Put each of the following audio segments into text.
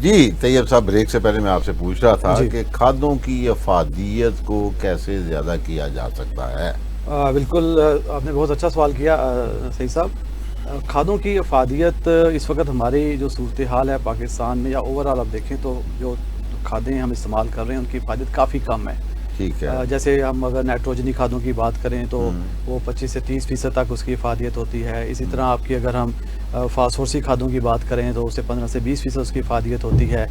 جی طیب صاحب، بریک سے پہلے میں آپ سے پوچھ رہا تھا کہ کھادوں کی افادیت کو کیسے زیادہ کیا جا سکتا ہے؟ بالکل، آپ نے بہت اچھا سوال کیا سعید صاحب۔ کھادوں کی افادیت اس وقت ہماری جو صورتحال ہے پاکستان میں یا اوورآل آپ دیکھیں تو جو کھادیں ہم استعمال کر رہے ہیں ان کی افادیت کافی کم ہے۔ ٹھیک ہے، جیسے ہم اگر نائٹروجنی کھادوں کی بات کریں تو وہ 25 سے 30% تک اس کی افادیت ہوتی ہے۔ اسی طرح آپ کی اگر ہم فاسفورسی کھادوں کی بات کریں تو اس سے 15 سے 20% اس کی افادیت ہوتی ہے۔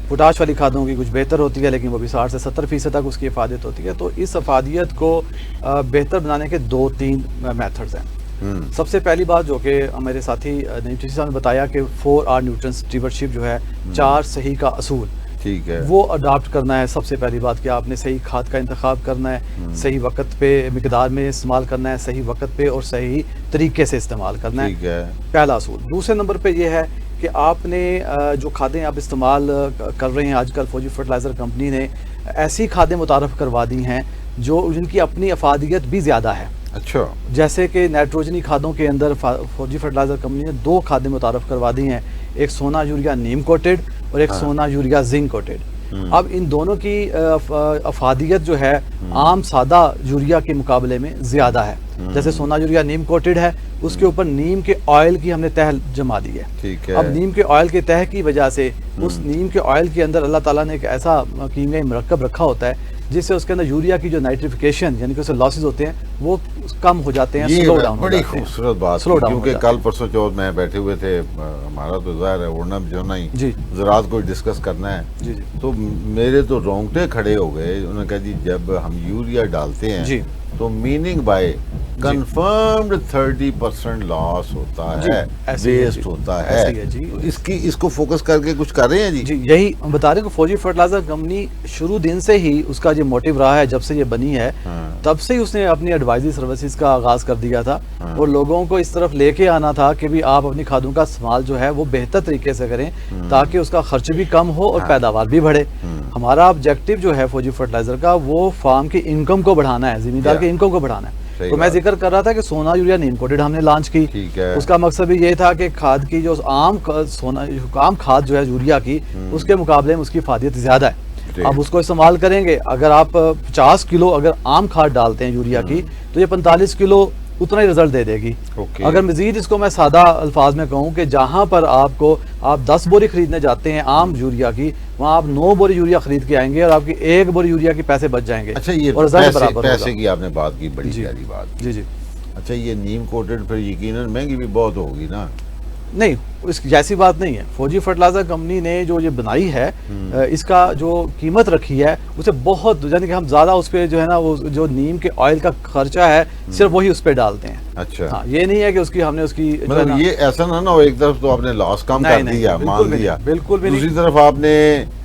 پوٹاش والی کھادوں کی کچھ بہتر ہوتی ہے لیکن وہ بھی 60 سے 70% تک اس کی افادیت ہوتی ہے۔ تو اس افادیت کو بہتر بنانے کے 2-3 میتھڈز ہیں۔ سب سے پہلی بات جو کہ میرے ساتھی نیوٹریشن صاحب نے بتایا کہ 4R نیوٹرن اسٹیورڈشپ جو ہے 4 صحیح کا اصول، ٹھیک ہے، وہ اڈاپٹ کرنا ہے۔ سب سے پہلی بات کہ آپ نے صحیح کھاد کا انتخاب کرنا ہے، صحیح وقت پہ مقدار میں استعمال کرنا ہے، صحیح وقت پہ اور صحیح طریقے سے استعمال کرنا ہے، ٹھیک ہے، پہلا اصول۔ دوسرے نمبر پہ یہ ہے کہ آپ نے جو کھادیں آپ استعمال کر رہے ہیں، آج کل فوجی فرٹیلائزر کمپنی نے ایسی کھادیں متعارف کروا دی ہیں جن کی اپنی افادیت بھی زیادہ ہے۔ اچھا، جیسے کہ نائٹروجنی کھادوں کے اندر فوجی فرٹیلائزر کمپنی نے 2 کھادیں متعارف کروا دی ہیں، ایک سونا یوریا نیم کوٹڈ اور ایک سونا یوریا زنک کوٹڈ۔ اب ان دونوں کی افادیت جو ہے عام سادہ یوریا کے مقابلے میں زیادہ ہے۔ جیسے سونا یوریا نیم کوٹڈ ہے، اس کے اوپر نیم کے آئل کی ہم نے تہ جما دی ہے۔ ٹھیک ہے، اب نیم کے آئل کے تہ کی وجہ سے اس نیم کے آئل کے اندر اللہ تعالیٰ نے ایک ایسا کیمیائی مرکب رکھا ہوتا ہے جس سے اس کے اندر یوریا کی جو نائٹریفیکیشن یعنی کہ اس سے لاسز ہوتے ہیں وہ کم ہو جاتے ہیں، سلو ڈاؤن ہو جاتے ہیں۔ بڑی خوبصورت بات، کیونکہ کل پرسوں چوتھ میں بیٹھے ہوئے تھے، ہمارا تو ظاہر ہے اڑنا بجونا ہی زراعت کو ڈسکس کرنا ہے، تو میرے تو رونگٹے کھڑے ہو گئے۔ انہوں نے کہا جی جب ہم یوریا ڈالتے ہیں تو میننگ بائی کنفرمڈ 30% لاس ہوتا ہے، ویسٹ ہوتا ہے۔ اس کو فوکس کر کے کچھ کر رہے ہیں جی؟ یہی بتا رہے ہیں کہ فوجی فرٹیلائزر کمپنی شروع دن سے ہی اس کا جو موٹیو رہا ہے، جب سے یہ بنی ہے تب سے ہی اس نے اپنی ایڈوائزری سروسز کا آغاز کر دیا تھا اور لوگوں کو اس طرف لے کے آنا تھا کہ بھی آپ اپنی کھادوں کا استعمال جو ہے وہ بہتر طریقے سے کریں تاکہ اس کا خرچ بھی کم ہو اور پیداوار بھی بڑھے۔ ہمارا آبجیکٹو جو ہے فوجی فرٹیلائزر کا وہ فارم کی انکم کو بڑھانا ہے، زمیندار کی انکم کو بڑھانا ہے۔ تو میں ذکر کر رہا تھا کہ سونا یوریا نیم کوٹڈ ہم نے لانچ کی، اس کا مقصد بھی یہ تھا کہ کھاد کی جو عام کھاد جو ہے یوریا کی اس کے مقابلے میں اس کی افادیت زیادہ ہے۔ اب اس کو استعمال کریں گے، اگر آپ 50 کلو اگر عام کھاد ڈالتے ہیں یوریا کی تو یہ 45 کلو اتنا ہی رزلٹ دے دے گی۔ اگر مزید اس کو میں سادہ الفاظ میں کہوں کہ جہاں پر آپ 10 بوری خریدنے جاتے ہیں عام یوریا کی، وہاں آپ 9 بوری یوریا خرید کے آئیں گے اور آپ کی 1 بوری یوریا کے پیسے بچ جائیں گے۔ اچھا، یہ پیسے کی آپ نے بات کی، بڑی پیاری بات۔ جی۔ اچھا، یہ نیم کوٹڈ پھر یقیناً مہنگی بھی بہت ہوگی نا؟ نہیں، اس کی جیسی بات نہیں ہے۔ فوجی فرٹیلائزر کمپنی نے جو یہ بنائی ہے اس کا جو قیمت رکھی ہے اسے بہت، یعنی کہ ہم زیادہ اس پہ جو ہے نا وہ جو نیم کے آئل کا خرچہ ہے صرف وہی اس پہ ڈالتے ہیں۔ اچھا، یہ نہیں ہے کہ اس کی ہم نے اس کی مطلب یہ ایسا نہ ہو ایک طرف تو آپ نے لاس کم کر دیا، مان لیا، بالکل بھی دوسری طرف آپ نے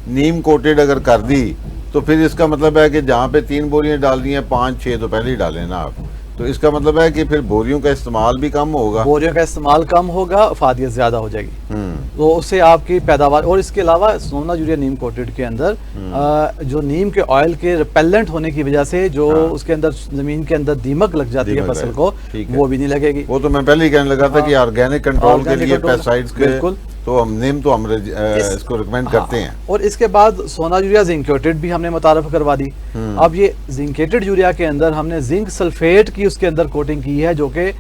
نیم کوٹڈ اگر کر دی تو پھر اس کا مطلب ہے کہ جہاں پہ 3 بوریاں ڈالنی ہیں 5-6 تو پہلے ہی ڈالیں نا آپ، تو اس کا مطلب ہے کہ پھر بوریوں کا استعمال بھی کم ہوگا، بوریوں کا استعمال کم ہوگا، افادیت زیادہ ہو جائے گی، تو اس سے آپ کی پیداوار۔ اور اس کے علاوہ سونا یوریا نیم کوٹڈ کے اندر جو نیم کے آئل کے ریپیلنٹ ہونے کی وجہ سے جو اس کے اندر زمین کے اندر دیمک لگ جاتی ہے فصل کو، وہ بھی نہیں لگے گی۔ وہ تو میں پہلے ہی کہنے لگا تھا کہ آرگینک کنٹرول کے لیے پیسٹ سائیڈز کے تو ہم اس کو ریکمینڈ کرتے ہیں۔ اور اس کے بعد سونا یوریا زنکیٹڈ بھی ہم نے متعارف کروا دی۔ اب یہ زنکیٹڈ یوریا کے اندر ہم نے زنک سلفیٹ کی اس کے اندر کوٹنگ کی ہے جو کہ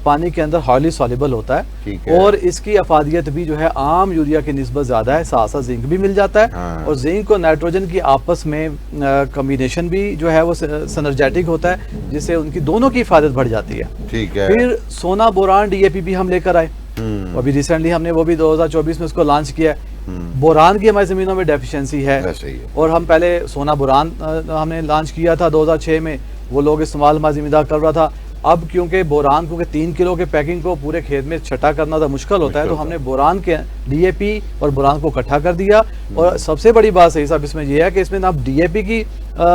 پانی کے اندر ہائیلی سالبل ہوتا ہے اور اس کی افادیت بھی جو ہے عام یوریا کی نسبت زیادہ ہے، ساتھ ساتھ زنک بھی مل جاتا ہے اور زنک اور نائٹروجن کی آپس میں کمبینیشن بھی جو ہے وہ سنرجیٹک ہوتا ہے جس سے ان کی دونوں کی افادیت بڑھ جاتی ہے۔ پھر سونا بوران ڈی اے پی بھی ہم لے کر آئے، ابھی ریسنٹلی ہم نے وہ بھی 2024 میں اس کو لانچ کیا ہے۔ بوران کی ہماری زمینوں میں ڈیفیشنسی ہے اور ہم پہلے سونا بوران ہم نے لانچ کیا تھا 2006 میں، وہ لوگ استعمال ہمارا زمیندار کر رہا تھا۔ اب کیونکہ بوران کو 3 کلو کے پیکنگ کو پورے کھیت میں چھٹا کرنا تھا مشکل ہوتا ہے، تو ہم نے بوران کے ڈی اے پی اور بوران کو اکٹھا کر دیا۔ اور سب سے بڑی بات صحیح صاحب اس میں یہ ہے کہ اس میں نہ ڈی اے پی کی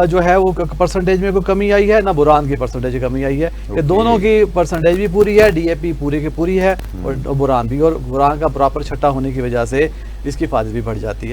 جو ہے وہ پرسنٹیج میں کوئی کمی آئی ہے، نہ بوران کی پرسنٹیج کمی آئی ہے، کہ دونوں کی پرسنٹیج بھی پوری ہے، ڈی اے پی پوری کی پوری ہے اور بوران بھی، اور بوران کا پراپر چھٹا ہونے کی وجہ سے اس کی افادیت بھی بڑھ جاتی ہے۔